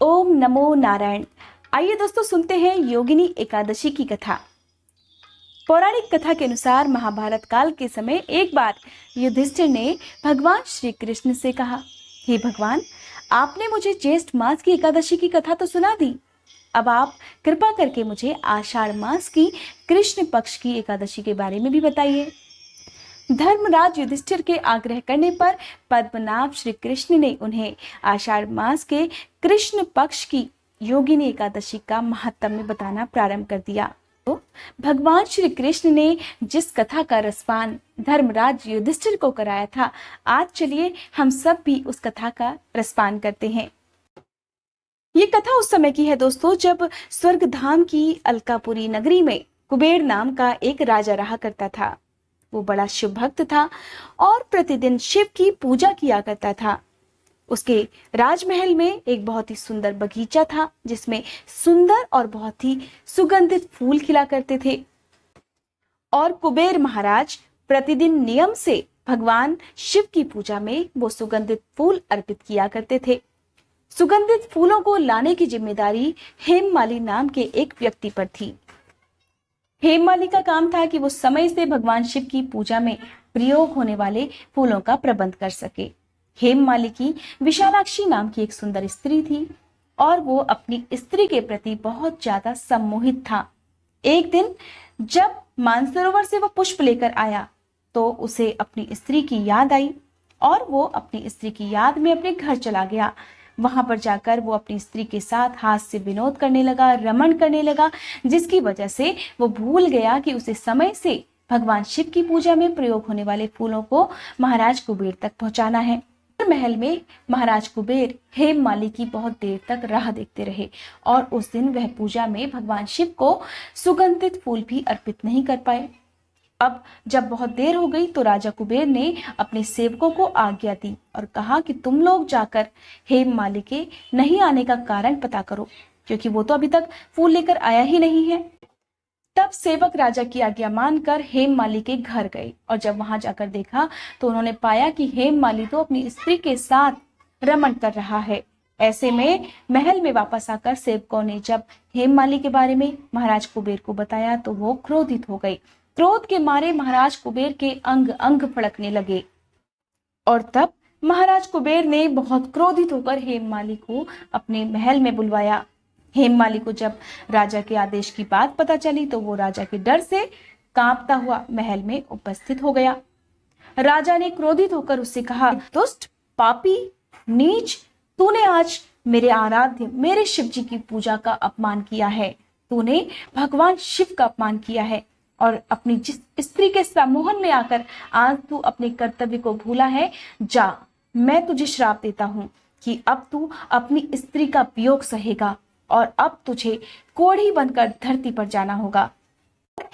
ओम नमो नारायण। आइए दोस्तों सुनते हैं योगिनी एकादशी की कथा। पौराणिक कथा के अनुसार महाभारत काल के समय एक बार युधिष्ठिर ने भगवान श्री कृष्ण से कहा, हे भगवान, आपने मुझे ज्येष्ठ मास की एकादशी की कथा तो सुना दी, अब आप कृपा करके मुझे आषाढ़ मास की कृष्ण पक्ष की एकादशी के बारे में भी बताइए। धर्मराज युधिष्ठिर के आग्रह करने पर पद्मनाभ श्री कृष्ण ने उन्हें आषाढ़ मास के कृष्ण पक्ष की योगिनी एकादशी का महात्म्य बताना प्रारंभ कर दिया। तो भगवान श्री कृष्ण ने जिस कथा का रसपान धर्मराज युधिष्ठिर को कराया था, आज चलिए हम सब भी उस कथा का रसपान करते हैं। ये कथा उस समय की है दोस्तों, जब स्वर्ग धाम की अलकापुरी नगरी में कुबेर नाम का एक राजा रहा करता था। वो बड़ा शिव भक्त था और प्रतिदिन शिव की पूजा किया करता था। उसके राजमहल में एक बहुत ही सुंदर बगीचा था, जिसमें सुंदर और बहुत ही सुगंधित फूल खिला करते थे। और कुबेर महाराज प्रतिदिन नियम से भगवान शिव की पूजा में वो सुगंधित फूल अर्पित किया करते थे। सुगंधित फूलों को लाने की जिम्मेदारी हेममाली नाम के एक व्यक्ति पर थी। हेममाली का काम था कि वो समय से भगवान शिव की पूजा में प्रयोग होने वाले फूलों का प्रबंध कर सके। हेममाली की विशालाक्षी नाम की एक सुंदर स्त्री थी और वो अपनी स्त्री के प्रति बहुत ज्यादा सम्मोहित था। एक दिन जब मानसरोवर से वो पुष्प लेकर आया तो उसे अपनी स्त्री की याद आई और वो अपनी स्त्री की याद में अपने घर चला गया। वहां पर जाकर वो अपनी स्त्री के साथ हास्य विनोद करने लगा, रमण करने लगा, जिसकी वजह से वो भूल गया कि उसे समय से भगवान शिव की पूजा में प्रयोग होने वाले फूलों को महाराज कुबेर तक पहुंचाना है। महल में महाराज कुबेर हेममाली की बहुत देर तक राह देखते रहे और उस दिन वह पूजा में भगवान शिव को सुगंधित फूल भी अर्पित नहीं कर पाए। अब जब बहुत देर हो गई तो राजा कुबेर ने अपने सेवकों को आज्ञा दी और कहा कि तुम लोग जाकर हेममाली के नहीं आने का कारण पता करो, क्योंकि वो तो अभी तक फूल लेकर आया ही नहीं है। तब सेवक राजा की आज्ञा मानकर हेममाली के घर गए और जब वहां जाकर देखा तो उन्होंने पाया कि हेममाली तो अपनी स्त्री के साथ रमण कर रहा है। ऐसे में महल में वापस आकर सेवकों ने जब हेममाली के बारे में महाराज कुबेर को बताया तो वो क्रोधित हो गए। क्रोध के मारे महाराज कुबेर के अंग अंग फड़कने लगे और तब महाराज कुबेर ने बहुत क्रोधित होकर हेममाली को अपने महल में बुलवाया। हेममाली को जब राजा के आदेश की बात पता चली तो वो राजा के डर से कांपता हुआ महल में उपस्थित हो गया। राजा ने क्रोधित होकर उससे कहा, दुष्ट, पापी, नीच, तूने आज मेरे आराध्य मेरे शिव जी की पूजा का अपमान किया है। तूने भगवान शिव का अपमान किया है और अपनी जिस स्त्री के सम्मोहन में आकर आज तू अपने कर्तव्य को भूला है। जा, मैं तुझे श्राप देता हूं कि अब तू अपनी स्त्री का वियोग सहेगा और अब तुझे कोढ़ी बनकर धरती पर जाना होगा।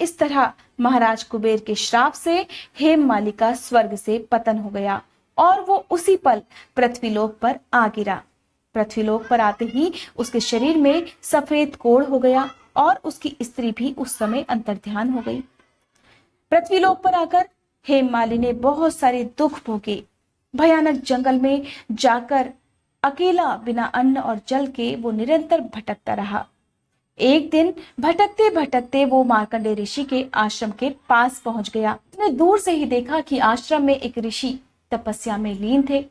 इस तरह महाराज कुबेर के श्राप से हेममाली का स्वर्ग से पतन हो गया और वो उसी पल पृथ्वीलोक पर आ गिरा। पृथ्वीलोक पर आते ही उसके शरीर में सफेद कोढ़ हो गया और उसकी स्त्री भी उस समय अंतर्ध्यान हो गई। पृथ्वीलोक पर आकर हेममाली ने बहुत सारे दुख भोगे। भयानक जंगल में जाकर अकेला बिना अन्न और जल के वो निरंतर भटकता रहा। एक दिन भटकते भटकते वो मार्कंडेय ऋषि के आश्रम के पास पहुंच गया। उसने दूर से ही देखा कि आश्रम में एक ऋषि तपस्या में लीन थे।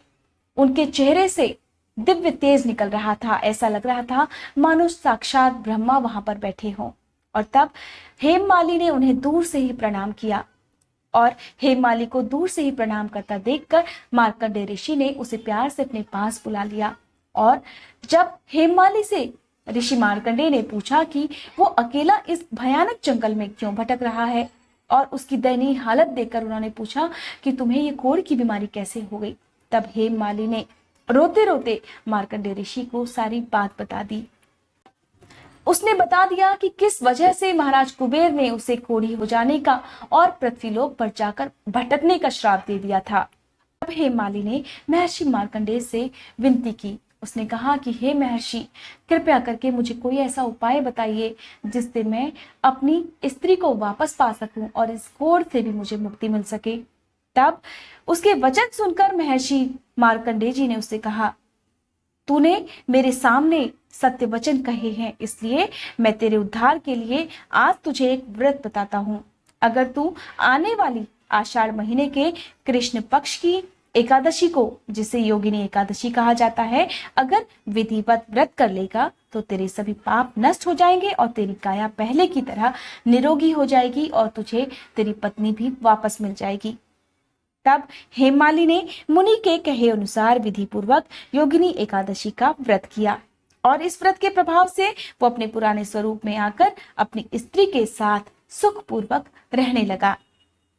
उनके चेहरे से दिव्य तेज निकल रहा था, ऐसा लग रहा था मानो साक्षात ब्रह्मा वहां पर बैठे हों। और तब हेममाली ने उन्हें दूर से ही प्रणाम किया और हेममाली को दूर से ही प्रणाम करता देखकर मार्कंडेय ऋषि ने उसे प्यार से अपने पास बुला लिया। और जब हेममाली से ऋषि मार्कंडेय ने पूछा कि वो अकेला इस भयानक जंगल में क्यों भटक रहा है और उसकी दयनीय हालत देखकर उन्होंने पूछा कि तुम्हें ये कोढ़ की बीमारी कैसे हो गई, तब हेममाली ने रोते रोते मार्कंडेय ऋषि को सारी बात बता दी। उसने बता दिया कि किस वजह से महाराज कुबेर ने उसे कोढ़ी हो जाने का और पृथ्वीलोक पर जाकर भटकने का श्राप दे दिया था। अब हेममाली ने महर्षि मार्कंडेय से विनती की। उसने कहा कि हे महर्षि, कृपया करके मुझे कोई ऐसा उपाय बताइए जिससे मैं अपनी स्त्री को वापस पा सकूं और इस कोढ़ से भी मुझे मुक्ति मिल सके। तब उसके वचन सुनकर महर्षि मार्कंडेय जी ने उससे कहा, तूने मेरे सामने सत्य वचन कहे हैं, इसलिए मैं तेरे उद्धार के लिए आज तुझे एक व्रत बताता हूँ। अगर तू आने वाली आषाढ़ महीने के कृष्ण पक्ष की एकादशी को, जिसे योगिनी एकादशी कहा जाता है, अगर विधिवत व्रत कर लेगा तो तेरे सभी पाप नष्ट हो जाएंगे और तेरी काया पहले की तरह निरोगी हो जाएगी और तुझे तेरी पत्नी भी वापस मिल जाएगी। तब हेमाली ने मुनि के कहे अनुसार विधि पूर्वक योगिनी एकादशी का व्रत किया और इस व्रत के प्रभाव से वो अपने पुराने स्वरूप में आकर अपनी स्त्री के साथ सुखपूर्वक रहने लगा।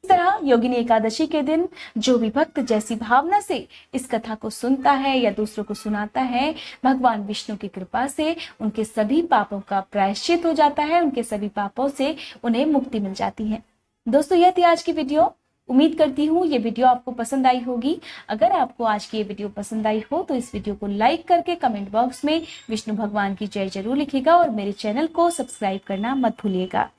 इस तरह योगिनी एकादशी के दिन जो भी भक्त जैसी भावना से इस कथा को सुनता है या दूसरों को सुनाता है, भगवान विष्णु की कृपा से उनके सभी पापों का प्रायश्चित हो जाता है, उनके सभी पापों से उन्हें मुक्ति मिल जाती है। दोस्तों, यह थी आज की वीडियो। उम्मीद करती हूँ ये वीडियो आपको पसंद आई होगी। अगर आपको आज की ये वीडियो पसंद आई हो तो इस वीडियो को लाइक करके कमेंट बॉक्स में विष्णु भगवान की जय जरूर लिखिएगा और मेरे चैनल को सब्सक्राइब करना मत भूलिएगा।